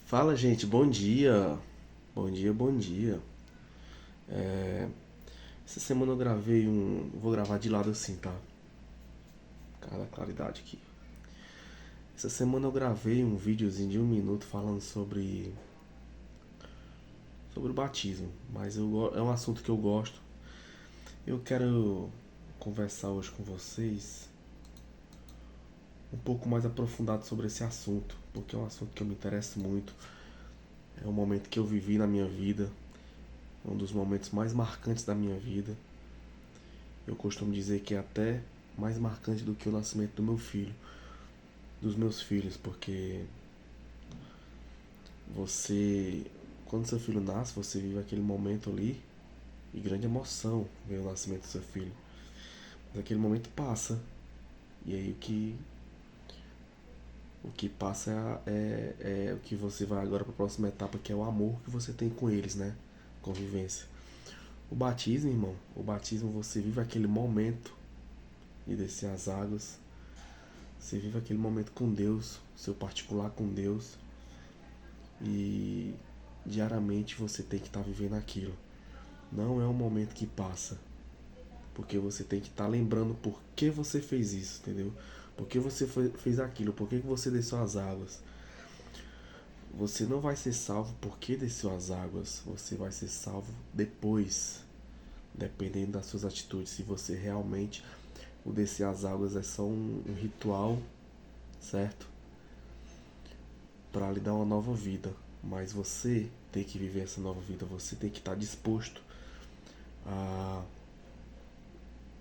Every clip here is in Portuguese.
Fala, gente, bom dia. Bom dia, bom dia. Essa semana eu gravei um. Vou gravar de lado assim, tá? Cada claridade aqui. Essa semana eu gravei um videozinho de 1 minuto falando sobre o batismo, mas é um assunto que eu gosto. Eu quero conversar hoje com vocês um pouco mais aprofundado sobre esse assunto, porque é um assunto que eu me interesso muito. É um momento que eu vivi na minha vida, é um dos momentos mais marcantes da minha vida. Eu costumo dizer que é até mais marcante do que o nascimento do meu filho, dos meus filhos, porque você, quando seu filho nasce, você vive aquele momento ali e grande emoção ver o nascimento do seu filho. Mas aquele momento passa e aí o que passa é o que você vai agora para a próxima etapa, que é o amor que você tem com eles, né? Convivência. O batismo, irmão, o batismo você vive aquele momento de descer as águas. Você vive aquele momento com Deus, seu particular com Deus. E diariamente você tem que estar vivendo aquilo. Não é um momento que passa. Porque você tem que estar lembrando por que você fez isso, entendeu? Por que você fez aquilo? Por que você desceu as águas? Você não vai ser salvo porque desceu as águas. Você vai ser salvo depois. Dependendo das suas atitudes. Se você realmente. O descer as águas é só um ritual, certo? Para lhe dar uma nova vida. Mas você tem que viver essa nova vida. Você tem que estar disposto a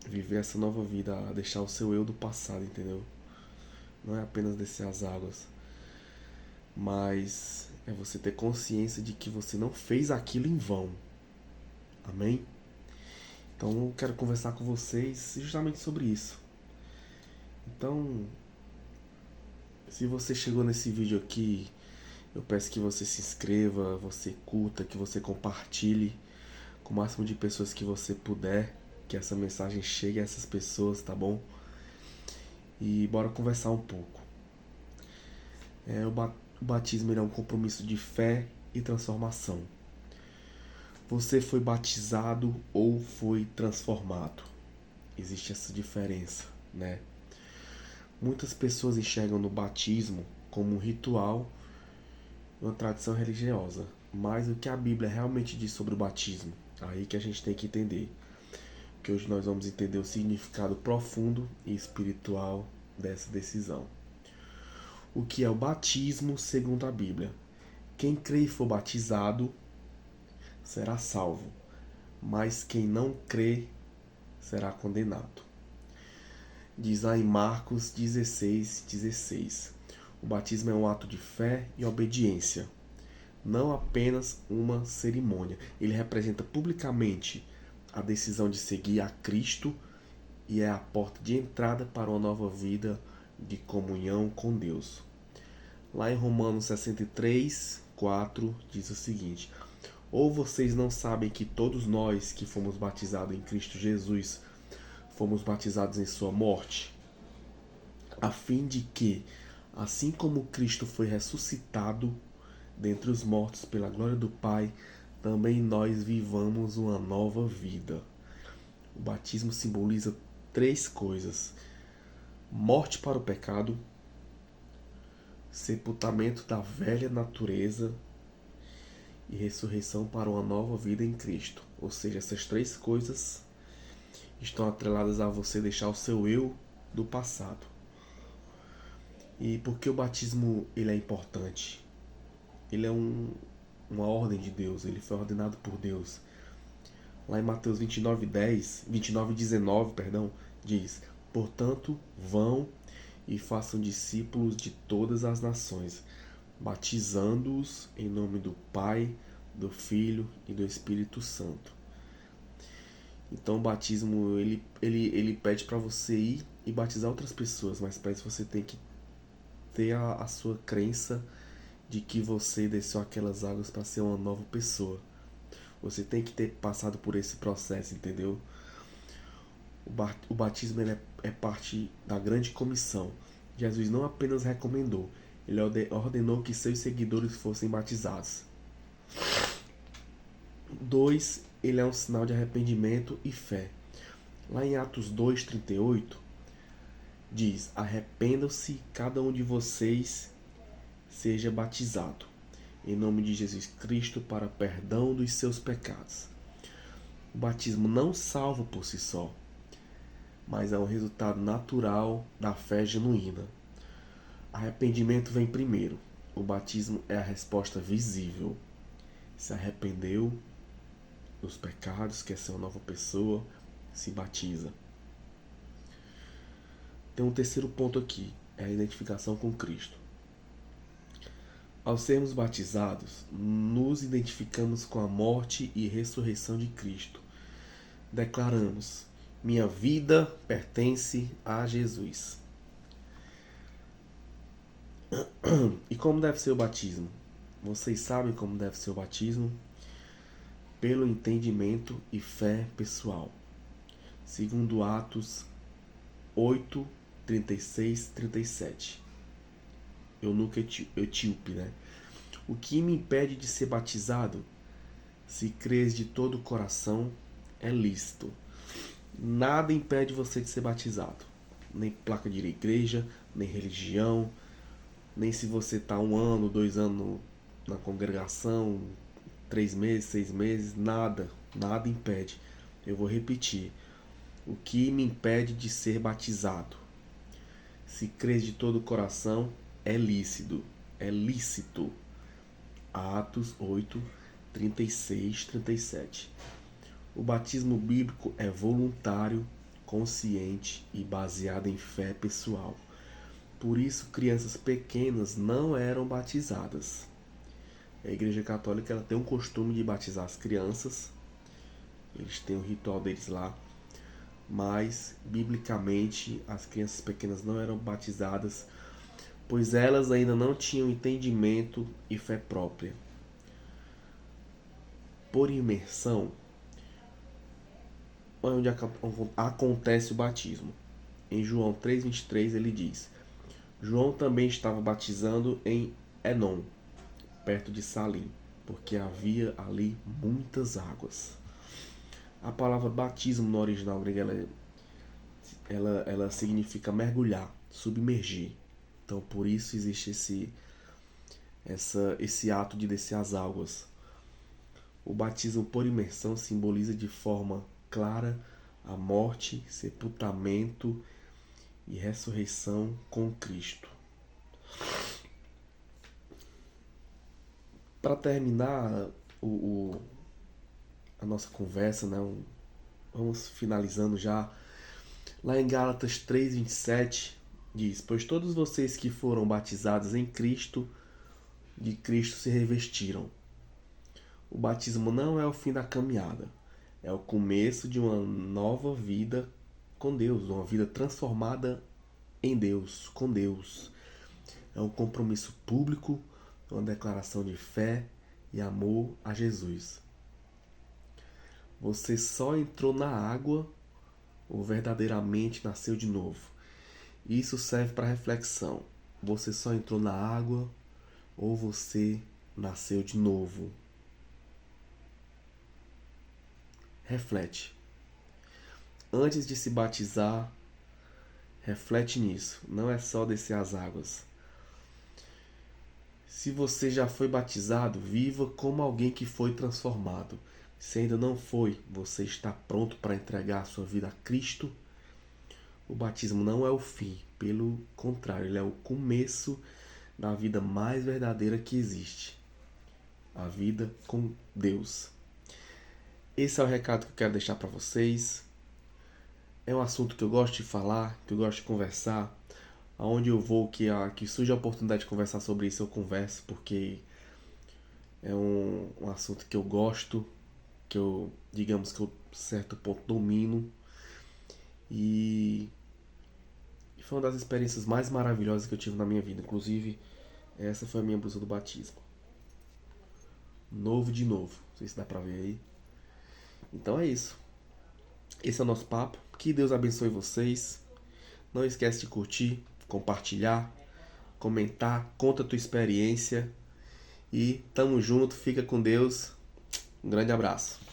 viver essa nova vida, a deixar o seu eu do passado, entendeu? Não é apenas descer as águas, mas é você ter consciência de que você não fez aquilo em vão. Amém? Então eu quero conversar com vocês justamente sobre isso. Então, se você chegou nesse vídeo aqui, eu peço que você se inscreva, você curta, que você compartilhe com o máximo de pessoas que você puder, que essa mensagem chegue a essas pessoas, tá bom? E bora conversar um pouco. O batismo é um compromisso de fé e transformação. Você foi batizado ou foi transformado? Existe essa diferença, né? Muitas pessoas enxergam no batismo como um ritual e uma tradição religiosa, mas o que a Bíblia realmente diz sobre o batismo? Aí que a gente tem que entender. Que hoje nós vamos entender o significado profundo e espiritual dessa decisão. O que é o batismo segundo a Bíblia? Quem crê e for batizado será salvo, mas quem não crê será condenado. Diz lá em Marcos 16:16. O batismo é um ato de fé e obediência, não apenas uma cerimônia. Ele representa publicamente a decisão de seguir a Cristo e é a porta de entrada para uma nova vida de comunhão com Deus. Lá em Romanos 63:4 diz o seguinte: ou vocês não sabem que todos nós que fomos batizados em Cristo Jesus fomos batizados em sua morte, a fim de que, assim como Cristo foi ressuscitado dentre os mortos pela glória do Pai, também nós vivamos uma nova vida. O batismo simboliza três coisas: morte para o pecado, sepultamento da velha natureza e ressurreição para uma nova vida em Cristo. Ou seja, essas três coisas estão atreladas a você deixar o seu eu do passado. E por que o batismo ele é importante? Ele é uma ordem de Deus, ele foi ordenado por Deus. Lá em Mateus 29:19, diz: portanto, vão e façam discípulos de todas as nações, batizando-os em nome do Pai, do Filho e do Espírito Santo. Então o batismo ele pede para você ir e batizar outras pessoas, mas para isso você tem que ter a sua crença de que você desceu aquelas águas para ser uma nova pessoa. Você tem que ter passado por esse processo, entendeu? O batismo ele é parte da grande comissão. Jesus não apenas recomendou, Ele ordenou que seus seguidores fossem batizados. 2. Ele é um sinal de arrependimento e fé. Lá em Atos 2:38, diz: arrependam-se cada um de vocês, seja batizado em nome de Jesus Cristo para perdão dos seus pecados. O batismo não salva por si só, mas é um resultado natural da fé genuína. Arrependimento vem primeiro. O batismo é a resposta visível. Se arrependeu dos pecados, quer ser uma nova pessoa, se batiza. Tem um terceiro ponto aqui, é a identificação com Cristo. Ao sermos batizados, nos identificamos com a morte e ressurreição de Cristo. Declaramos: minha vida pertence a Jesus. E como deve ser o batismo? Vocês sabem como deve ser o batismo? Pelo entendimento e fé pessoal. Segundo Atos 8, 36, 37. Eunuco etíope, né? O que me impede de ser batizado? Se crês de todo o coração, é lícito. Nada impede você de ser batizado. Nem placa de igreja, nem religião, nem se você está 1 ano, 2 anos na congregação, 3 meses, 6 meses, nada impede. Eu vou repetir. O que me impede de ser batizado? Se crês de todo o coração, é lícito. É lícito. Atos 8, 36, 37. O batismo bíblico é voluntário, consciente e baseado em fé pessoal. Por isso, crianças pequenas não eram batizadas. A Igreja Católica ela tem um costume de batizar as crianças. Eles têm o ritual deles lá. Mas, biblicamente, as crianças pequenas não eram batizadas, pois elas ainda não tinham entendimento e fé própria. Por imersão, é onde acontece o batismo. Em João 3:23 ele diz: João também estava batizando em Enom, perto de Salim, porque havia ali muitas águas. A palavra batismo no original grego ela significa mergulhar, submergir. Então por isso existe esse ato de descer as águas. O batismo por imersão simboliza de forma clara a morte, sepultamento e ressurreição com Cristo. Para terminar a nossa conversa, né, vamos finalizando já. Lá em Gálatas 3:27 diz: pois todos vocês que foram batizados em Cristo, de Cristo se revestiram. O batismo não é o fim da caminhada, é o começo de uma nova vida com Deus, uma vida transformada em Deus, com Deus. É um compromisso público, uma declaração de fé e amor a Jesus. Você só entrou na água ou verdadeiramente nasceu de novo. Isso serve para reflexão. Você só entrou na água ou você nasceu de novo? Reflete. Antes de se batizar, reflete nisso. Não é só descer as águas. Se você já foi batizado, viva como alguém que foi transformado. Se ainda não foi, você está pronto para entregar a sua vida a Cristo? O batismo não é o fim, pelo contrário, ele é o começo da vida mais verdadeira que existe. A vida com Deus. Esse é o recado que eu quero deixar para vocês. É um assunto que eu gosto de falar, que eu gosto de conversar. Aonde eu vou, que surge a oportunidade de conversar sobre isso, eu converso, porque é um assunto que eu gosto, que eu, digamos que eu, certo ponto, domino. E foi uma das experiências mais maravilhosas que eu tive na minha vida. Inclusive, essa foi a minha blusa do batismo. Novo de novo. Não sei se dá pra ver aí. Então é isso. Esse é o nosso papo. Que Deus abençoe vocês. Não esquece de curtir, compartilhar. comentar, conta a tua experiência e tamo junto, fica com Deus. Um grande abraço.